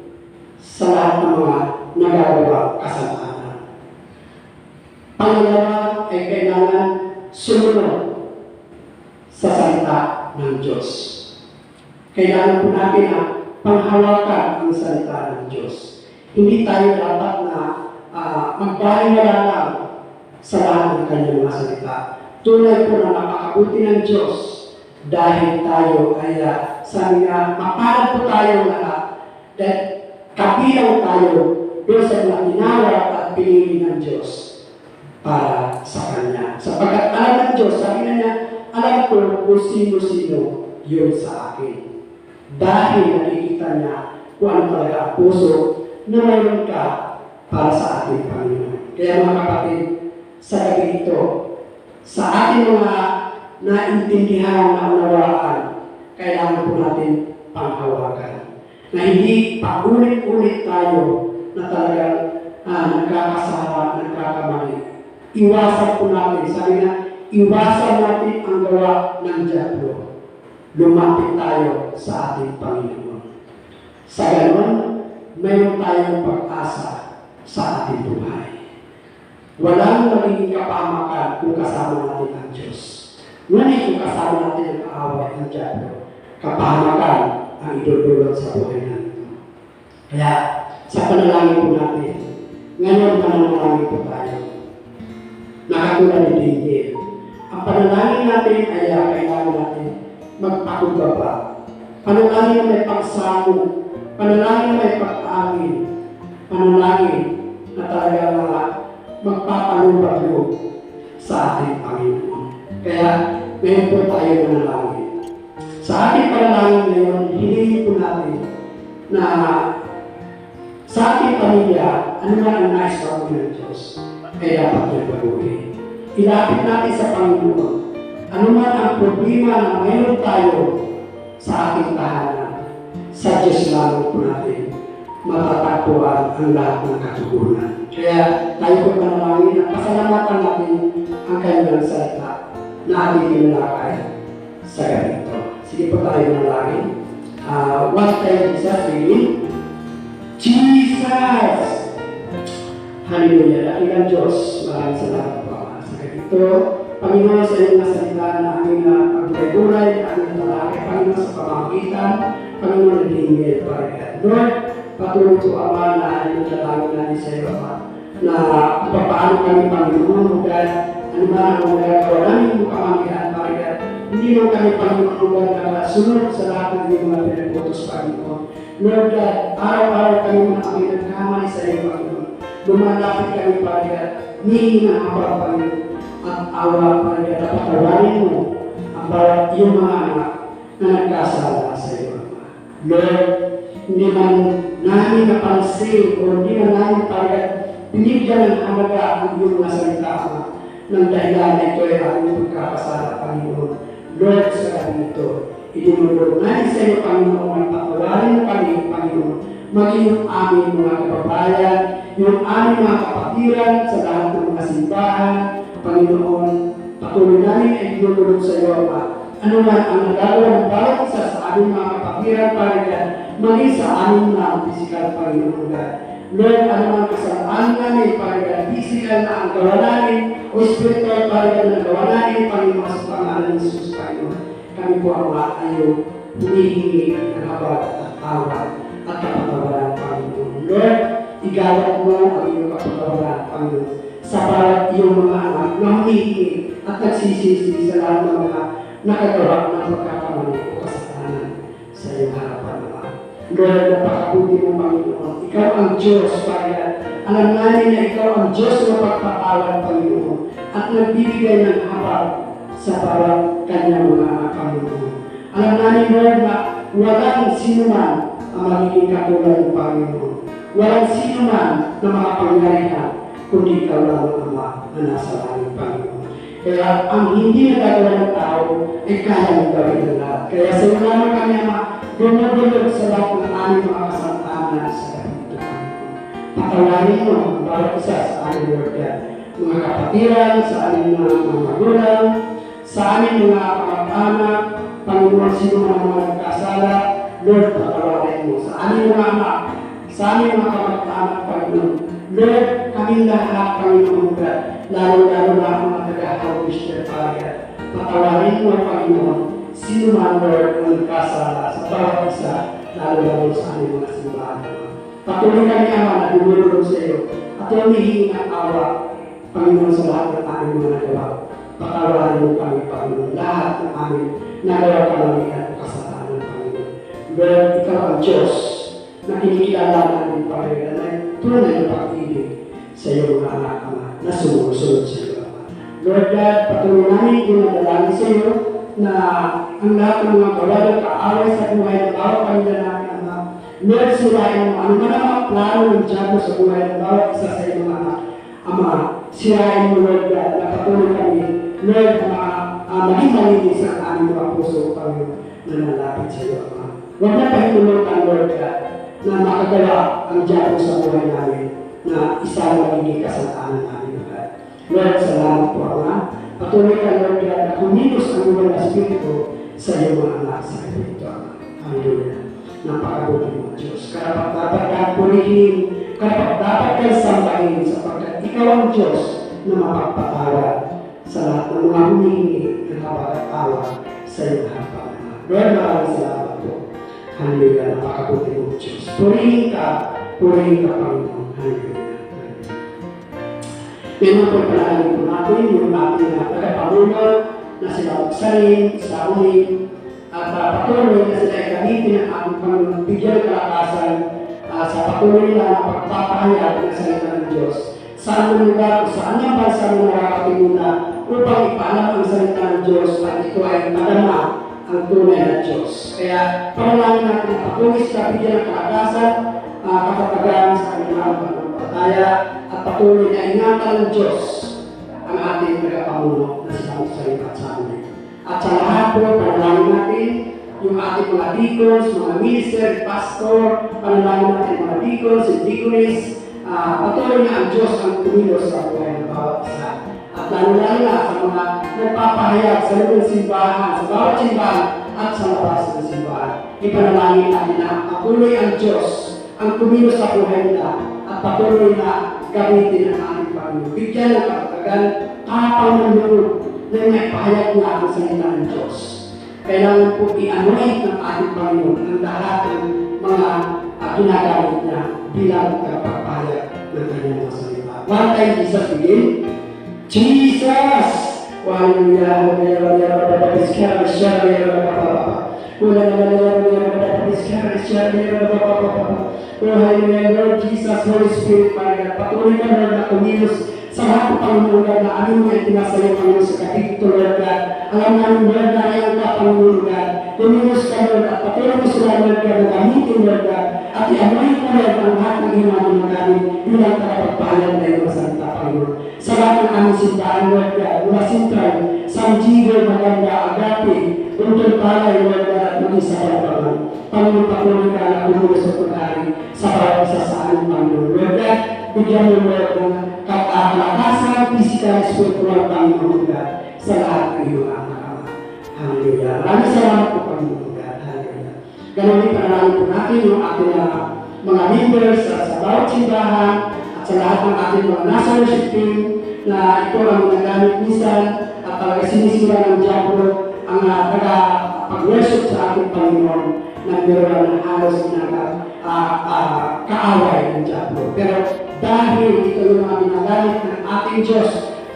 sa lahat ng mga nagagawa kasalanan. Pangalawa ay kailangan sumunod sa salita ng Diyos. Kailangan po natin na panghawakan ang salita ng Diyos. Hindi tayo dapat na magbalinala lang sa lahat ng kanyang mga salita. Tunay po na napakabuti ng Diyos dahil tayo ay sabi nga, mapalad po tayo lahat dahil kabilang tayo doon sa mga tinawag at pinili ng Diyos para sa Kanya. Sapagkat alam ng Diyos, sabi na niya, alam ko kung sino-sino yun sa akin. Dahil nakikita niya kung ano talaga ang puso na mayroon ka para sa ating Panginoon. Kaya mga kapatid, sa gabi ito, sa ating mga naintindihan na unawaan, kailangan po natin panghawakan. Na hindi paulit-ulit tayo na talagang nagkakasala, nagkakamali. Iwasan po natin, sabi na, iwasan natin ang gawa ng diablo. Lumapit tayo sa ating Panginoon. Sa ganon, mayroon tayong pag-asa sa ating buhay. Walang magiging kapamakan kung kasama natin ang Diyos. Ngunit kung kasama natin ang kaaway ng diablo, kapamakan ang idudulot sa buhay natin. Kaya, sa panalangin po natin, ngayon panalangin po tayo. Nakatulad ni David. Ang panalangin natin ay kailangan natin magpakumbaba. Panalangin na may pagsamo, panalangin na may pag-amin, panalangin na talagang magpapalubag-loob sa ating Panginoon. Kaya, ngayon po tayo manalangin. Sa ating panalangin ngayon, hilingin po natin na sa ating pamilya, ano man ang nais gawin ng Diyos, ay dapat niya baguhin. Ilapit natin sa Panginoon. Ano man ang problema na mayroon tayo sa ating tahanan, sa Diyos lamang po natin matatagpuan ang lahat ng katugunan. Kaya tayo po manalangin at pasalamatan natin ang kanyang salita na ating tinalakay sa ganito. Sige po tayo manalangin. One time, Jesus, begin. Jesus! Hallelujah! Dakilang Diyos, maraming salamat po sa ganito. Panginoon, sa iyong nasalita na aming pagkagulay, aming talakay, Panginoon, sa pamamagitan, Panginoon, nagingin, Panginoon. Lord, patuloy po, Ama, na iyong dalangin natin sa iyo, Ama, na papaano kami, Panginoon, God, ano ba ang magagawa namin mo kamanggihan, Panginoon. Hindi mo kami, Panginoon, God, na sunod sa lahat ng iyong mga pinag-utos, Panginoon. Lord God, araw-araw kami mga kami nagkamali sa iyo, Panginoon. Lumalapit kami, Panginoon, nihingi ng awa, Panginoon, at awa, Panginoon, na patawarin mo ang bawat iyong mga anak na nagkasala sa iyo, Ama. Lord, hindi man namin napansin o hindi man namin, Panginoon, binigyan ng halaga ang iyong mga salita, Ama, ng dahilan na ito ay aming pagkakasala, Panginoon. Lord, sa kami ito, idinulog natin sa iyo, Panginoon, at patawarin mo kami, Panginoon, maging yung aming mga kababayan, yung aming mga kapatiran sa lahat ng mga simbahan, Panginoon, patuloy namin ay idinulog sa iyo, Ama. Ano man ang nagagawa ng bawat isa sa aming mga kapatiran, Panginoon, maging sa aming mga physical, Panginoon, God. Lord, ano man kasamaan namin, Panginoon, physical na ang gawa namin, o spiritual, Panginoon, na gawa namin, Panginoon, sa pangalan ng Jesus, Panginoon. Kami po, Ama, ay humihingi ng habag at tawad at kapatawaran, Panginoon. Lord, igawad mo ang iyong kapatawaran, Panginoon, sa bawat iyong mga anak na humihingi at nagsisisi sa lahat ng mga nakagawa ng pagkakamali o kasalanan sa iyong harapan, Ama. Lord, napakabuti mo, Panginoon. Ikaw ang Diyos, Panginoon. Alam namin na ikaw ang Diyos na pagpapawad, Panginoon, at nagbibigay ng habag sa bawat kanyang mga anak, Panginoon. Alam namin, Lord, na walang sino man ang magiging katulad ng Panginoon. Walang sino man na makapangyarihan kundi ikaw lang ang Ama na nasa langit, Panginoon. Kaya ang hindi nagagawa ng tao ay kaya ng gawin ng lahat. Kaya sa iyo naman kami, Ama, dumagulog sa lahat ng aming mga kasantanan sa ganito, Panginoon. Patawarin mo ang bawat isa sa aming Lord God. Mga kapatiran, sa aming mga magulang, sa aming mga kamag-anak, Panginoon, sino man mga nagkasala, Lord, patawarin mo. Sa aming mga anak, sa aming mga kamag-anak, Panginoon, Lord, kaming lahat, Panginoon, God, lalo-lalo na ang mga taga-Christian, Panginoon. Patawarin mo, Panginoon, sino man, Lord, ang nagkasala sa bawat isa, lalo-lalo sa aming mga simbahan. Patuloy kami, Ama, na dumulog sa iyo at humihingi ng awa, Panginoon, sa lahat ng aming mga nagawa. Patawarin mo kami, Panginoon, lahat ng aming nagawa kalamihan o kasalanan, Panginoon. Lord, ikaw ang Diyos na kinikilala namin, Panginoon, na tunay na pag-ibig sa iyo mga anak, Ama, na sumusunod sa iyo, Ama. Lord God, patuloy namin dinadalangin sa iyo na ang lahat ng mga kawalang kaaway sa buhay ng bawat pamilya namin, Ama. Lord, sirain mo ano man ang mga plano ng Diablo sa buhay ng bawat isa sa iyo, mga anak. Ama, sirain mo, Lord God, na patuloy kami, Lord, maging malinis ang aming mga puso, Panginoon, na nalapit sa iyo, Ama. Huwag na pahintulutan, Lord God, na makagawa ang diabo sa buhay namin na isa na magiging kasalanan namin, God. Lord, salamat po, Ama. Patuloy ka, Lord God, na kumilos ang mga Espiritu sa iyong mga anak sa ito, Ama. Hallelujah. Napakabuti mo, Diyos. Karapat-dapat kang purihin, karapat-dapat kang sambahin sapagkat ikaw ang Diyos na mapagpatawad sa lahat ng mga humihingi ng kapag-awa sa iyong harapan. Lord, maraming salamat po. Hallelujah. Napakabuti mo, Diyos. Purihin ka, Panginoon. Hallelujah. Ngayon po palahanin po natin yung ating tagapamuno na sila magsalin, saunin, at patuloy na sila ay gamitin ang ating Panginoon, bigyan ng kalakasan sa patuloy nila na pagpapahayag ng salita ng Diyos. Saan ang lugar o saan ang bansa na nakakatimuna upang ipaalam ang salita ng Diyos at ito ay madama ang tunay na Diyos. Kaya panalangin natin ang patuloy sila bigyan ng kalakasan, katatagan sa kanilang pagpapataya at patuloy na ingatan ng Diyos ang ating tagapamuno na sila magsalita sa amin. At sa lahat po, panalangin natin yung ating mga deacons, mga minister, pastor, panalangin natin mga deacons and deaconess, patuloy na ang Diyos ang tumilos sa buhay ng bawat isa. At lalo-lalo na sa mga nagpapahayag sa loob ng simbahan, sa bawat simbahan at sa labas ng simbahan. Ipanalangin natin na patuloy ang Diyos ang tumilos sa buhay nila at patuloy na gamitin ang ating Panginoon. Bigyan ng kapatagan, tapang ng loob na may pahayag na ang salita ng Diyos. Kailangan po i-anoint ng ating Panginoon ang lahat ng mga ginagamit niya bilang kapapahayag ng kanyang mga salita. One time, Jesus begin, Jesus! Hallelujah! Lord Jesus, Holy Spirit, patuloy ka, Lord, na kumilos sa lahat ng Panginoon God, na amin mo ay tinasayo, Panginoon, sa kapito, Lord God. Alam namin, Lord, na ayaw ka, Panginoon God. Kumilos ka, Lord, at patuloy mo sila, Lord God, na gamitin, Lord God. At i-anoint mo, Lord, ang lahat ng hinamin mo namin bilang kapagpahalan na iyong salita, Panginoon. Sa lahat ng aming simbahan, Lord God, mula Sintral, San Gigo, Maganda, Agape, Untol Palay, Lord God, at mag-isa ka, Panginoon. Panginoon, patuloy ka na kumulos sa pagkari sa bawat isa sa aming Panginoon. Lord God, bigyan mo, Lord, ng kalakasan, physical, spiritual, Panginoon God, sa lahat ng iyong anak. Hallelujah. Maraming salamat po, Panginoon God. Hallelujah. Ganun din panalangin po natin yung ating mga members sa bawat simbahan at sa lahat ng ating mga nasa worship team na ito ang nagamit minsan at talaga sinisira ng diablo ang pag-worship sa ating Panginoon na meron ng halos kaaway ng diablo. Pero dahil ito yung mga ginagamit ng ating Diyos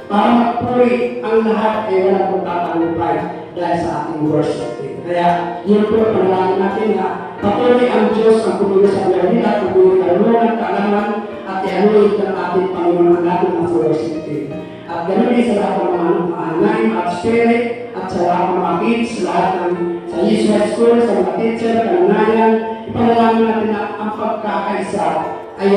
para magpuri ang lahat ay walang pagtatanggupay dahil sa ating worship team. Kaya yun po panalangin natin na patuloy ang Diyos ang kumilos sa buhay nila, kumilos kalungan, kaalaman at i-anoint ng ating Panginoon ang ating mga worship team. At ganoon din sa lahat ng mga name at spirit at sa lahat ng mga kids, lahat ng sa Yeshua School, sa mga teacher, kananayan, ipanalangin natin na ang pagkakaisa ay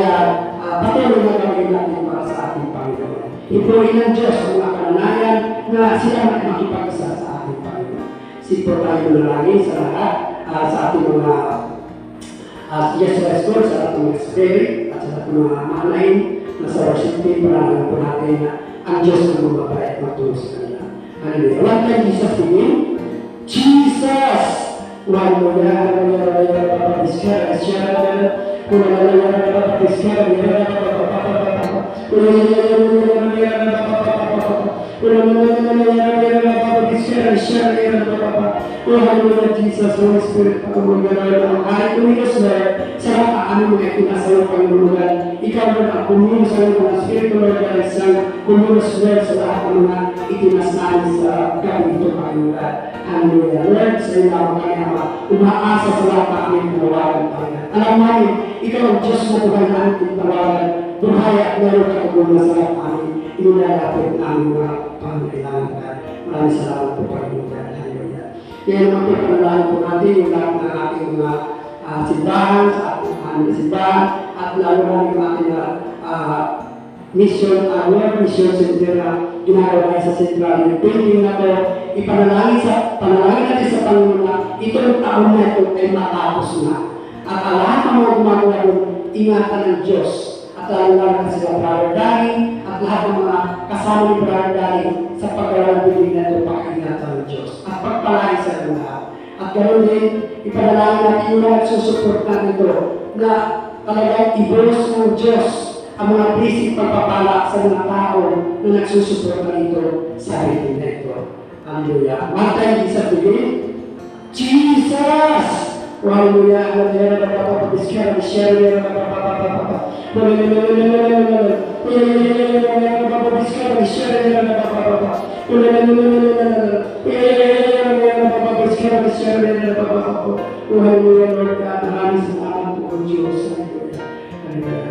patuloy na gawin natin para sa ating Panginoon. Ipurin ng Diyos ang mga kananayan na sila makipag-isa sa ating Panginoon. Sipo tayo nalangin sa lahat sa ating mga Yeshua School, sa ating mga spirit at sa ating mga manayin na sa worship team, panalangin po natin na ang Diyos na mababait matulog sa kanila. Hallelujah. One time, Jesus begin. Jesus! Jesus, Holy Spirit, kahit kumilos na sa lahat ng aming mga ipinasayo, Panginoon, ikaw na ang kumilos sa mga Espiritu, Lord, at isang kumilos sa lahat ng mga itinasnalis sa ganito, Panginoon. Hallelujah. Lord, sa iyo naman kami ama, umaasa sa lahat ng aming tawagan, Panginoon. Alam namin, ikaw ang Diyos na buhay na aming tawagan, buhay at meron katugunan sa lahat ng aming inulalapit na aming mga pangkailangan. Maraming salamat po, Panginoon. Hallelujah. Kaya naman po, panalangin po natin yung lahat ng ating mga simbahan, sa ating simbahan, at lalo na yung ating World Mission Center na ginagawa sa Central. Yung building na to, panalangin natin sa Panginoon na itong taon na ito ay matapos na. At ang lahat ng mga gumagawa doon, ingatan ng Diyos. At lalo na sila Brother Danny at lahat ng mga kasama ni Brother Danny sa pagkaroon building na ito, pag-ingatan ng Diyos. At pagpalain sa lahat. At ganoon din, ipanalangin natin yung mga susuport natin ito na talagang ibulos ng Diyos ang mga basic pagpapala sa mga tao na nagsusuporta nito sa building na ito. Hallelujah. One time, isa begin. Jesus! Hallelujah.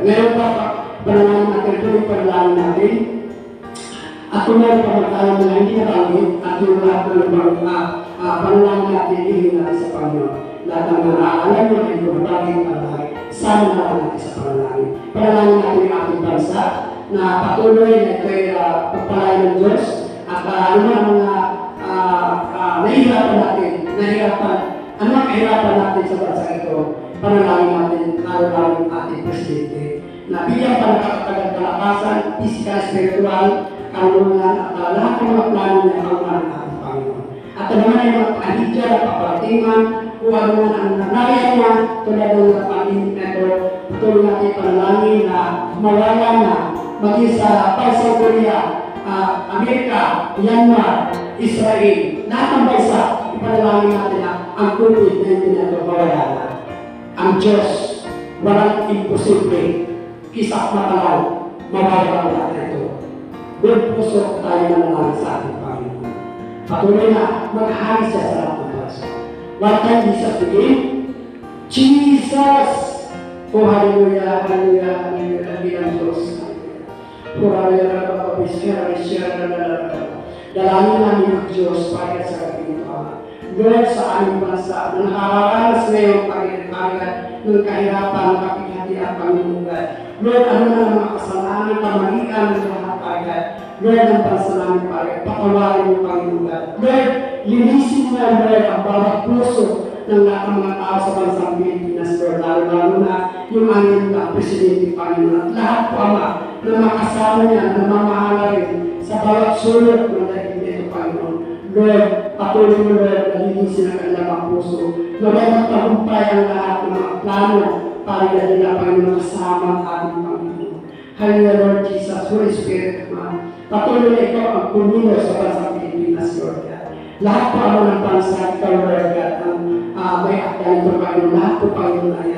Ngayon pa, panalangin natin ito, panalangin natin. At kung meron pa magtalang na hindi natanggit, at yung lahat ng panalangin natin, ihin natin sa Panginoon. Lahat ng mga alam mo na yung bagay panalangin, sama na lang natin sa panalangin. Panalangin natin yung ating bansa, na patuloy na ito'y pagpalain ng Diyos, at ano ang mga nahihirapan natin, ano ang kahirapan natin sa bansa ito, panalangin natin, lalo ng ating presidente, na bigyan pa nakakatagal kalakasan, physical, spiritual, kalungan, at lahat ng mga plano niya ang mga ating Panginoon. At naman ay mga panidya at paparatingan, kung ano man ang nangyayari niya, tulad ng pandemic na ito, patuloy natin panalangin na mawala na, maging sa South Korea, Amerika, Myanmar, Israel, lahat ng bansa, ipanalangin natin na ang COVID-19 na ito mawala na. Ang Diyos, walang imposible, kisak matalaw, mawala natin ito. Doon puso tayo manalangin sa ating Panginoon. Patuloy na maghahari siya sa lahat ng bansa. One time, Jesus begin. Jesus! Oh, hallelujah, hallelujah, hallelujah, hallelujah, Diyos. Oh, hallelujah, dalangin namin ang Diyos para sa ating Ama. Lord, sa aming bansa, na nakakaranas ngayon, Panginoon, ng kahirapan, ng kapighatian, Panginoon. Lord, ano na ang mga kasalanan, kamalian ng lahat, Panginoon. Lord, ang bansa namin, Panginoon, patawarin mo, Panginoon. Lord, linisin mo, Lord, ang bawat puso ng lahat ng mga tao sa bansang Pilipinas, Lord, lalo na yung aming presidente, Panginoon. At lahat po, Ama, na makasama niya, na mamahala rin sa bawat sulok ng dahil dito, Panginoon. Lord, patuloy mo, Lord, na linisin ang kanilang mga puso. Lord, ay magtagumpay ang lahat ng mga plano para nila, Panginoon, kasama ang ating Panginoon. Hallelujah, Lord Jesus, Holy Spirit, patuloy na ikaw ang pumilo sa bansang Pilipinas, Lord God. Lahat po ano ng bansa, ikaw, Lord God, ang may akdaan ito, Panginoon. Lahat po, Panginoon, ay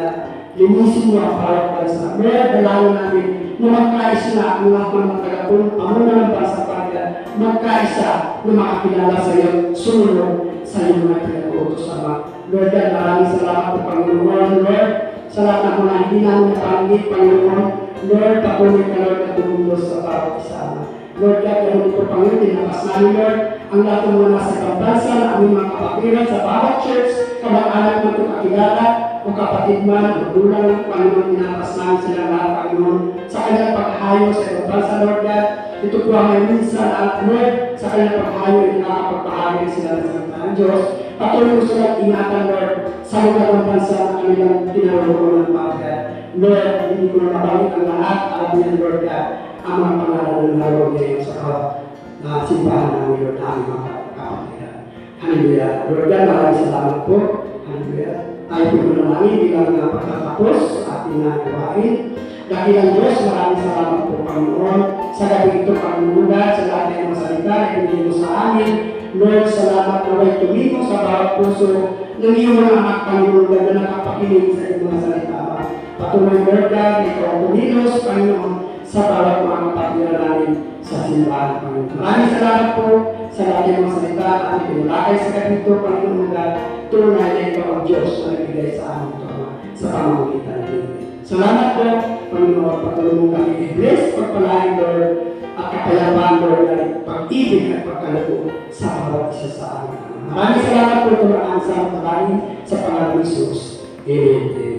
linisin mo ang bawat bansa. Lord, dalangin namin na magkaisa na ang lahat ng mga tagapamuna ng bansa, Panginoon, magkaisa na makakilala sa iyo, sumunod sa iyo mga pinag-uutos, Ama. Lord God, maraming salamat po, Panginoon, Lord, sa lahat ng mga hindi namin napanggit, Panginoon. Lord, patuloy ka, Lord, na tumulos sa bawat isa, Ama. Lord God, ganoon po, Panginoon, tinapas namin, Lord, ang lahat ng mga nasa kabansa, ang aming mga kapatiran sa bawat church, kamag-anak man ito kakilala, o kapatid man, o dulang, Panginoon, tinapas namin sila lahat, Panginoon, sa kanilang paghahayo sa ibang bansa, Lord God. Ito po ang may minsan at Lord, sa kanilang paghahayo, nakakapagpahagi sila ng salita ng Diyos. Patuloy mo sila ingatan, Lord, sa lugar ng bansa na kanilang tinarungan ng Panginoon. Lord, hindi ko na mabalik ang lahat, alam niya, Lord God, ang mga pangalan ng laro ngayon sa simbahan namin, Lord, aming mga kapatiran. Hallelujah. Lord God, maraming salamat po. Hallelujah. Tayo po muna namin bilang pagtatapos sa ating gawain. Dakilang Diyos, maraming salamat po, Panginoon. Sa gabi ito, Panginoon, sa lahat ng mga salita na pinili mo sa amin. Lord, salamat na way tumiko sa bawat puso ng iyong mga anak, Panginoon, na nakapakinig sa iyong mga salita. Patuloy, Lord God, ikaw ang tumilos, Panginoon, sa bawat mga kapatiran namin sa simbahan, Panginoon. Maraming salamat po sa lahat ng mga salita at pinulakay sa gabi ito, Panginoon, na tunay na ikaw ang Diyos na nagbigay sa amin ito, sa pamamagitan natin. Salamat po, Panginoon, patuloy mo kami i-bless, pagpalain, Lord, at kapayapaan, Lord, at pag-ibig at pagkalupo sa bawat isa sa amin. Maraming salamat po ito ang sa pangalan ng Jesus. Amen.